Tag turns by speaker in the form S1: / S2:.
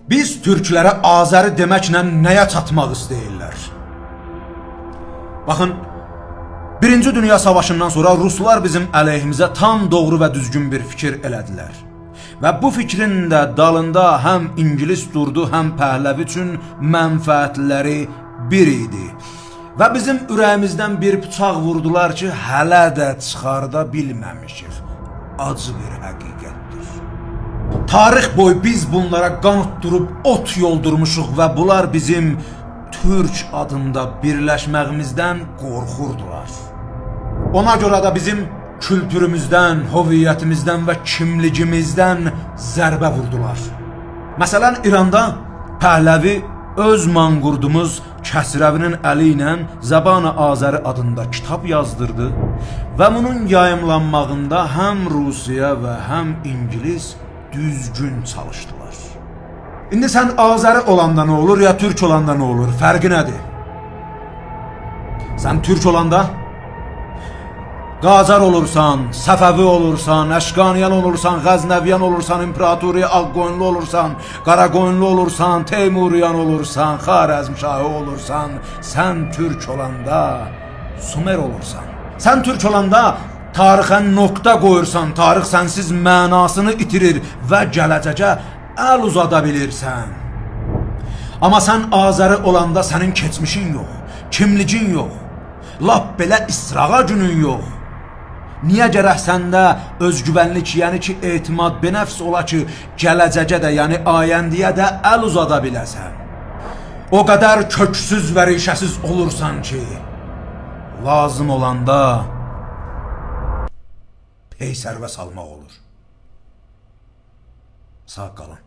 S1: Biz türklərə Azəri deməklə nəyə çatmaq istəyirlər? Baxın, Birinci Dünya Savaşından sonra Ruslar bizim əleyhimizə tam doğru və düzgün bir fikir elədilər. Və bu fikrin də dalında həm İngilis durdu, həm Pəhləvi üçün mənfəətləri bir idi. Və bizim ürəyimizdən bir bıçaq vurdular ki, hələ də çıxarda bilməmişik. Acı bir həqiqətdir. Tarix boyu biz bunlara qan durub ot yoldurmuşuq və bunlar bizim Türk adında birləşməyimizdən qorxurdular. Ona görə də bizim kültürümüzdən, hüviyyətimizdən və kimligimizdən zərbə vurdular. Məsələn, İranda Pəhləvi öz manqurdumuz Kəsrəvinin əli ilə Zəban-ı Azəri adında kitab yazdırdı və bunun yayımlanmağında həm Rusiya və həm İngilis düzgün çalışdılar. İndi sən Azəri olanda nə olur, ya Türk olanda nə olur? Fərqi nədir? Sən Türk olanda Qacar olursan, Səfəvi olursan, Əşqaniyan olursan, Qəznəviyan olursan, İmperatoriya Ağqoyunlu olursan, Qaraqoyunlu olursan, Teymuriyan olursan, Xarəzmşahı olursan, sən Türk olanda Sumer olursan. Sən Türk olanda tarixə nöqtə qoyursan, tarix sənsiz mənasını itirir və gələcəcə əl uzada bilirsən. Amma sən Azəri olanda sənin keçmişin yox, kimlicin yox, lap belə israğa günün yox. Niyə gərək səndə özgüvənlik, yəni ki, etimad benəfs ola ki, gələcəcə də, yəni ayəndiyə də əl uzada biləsən? O qədər köksüz və rişəsiz olursan ki, lazım olanda peysərvə salmaq olur. Sağ qalın.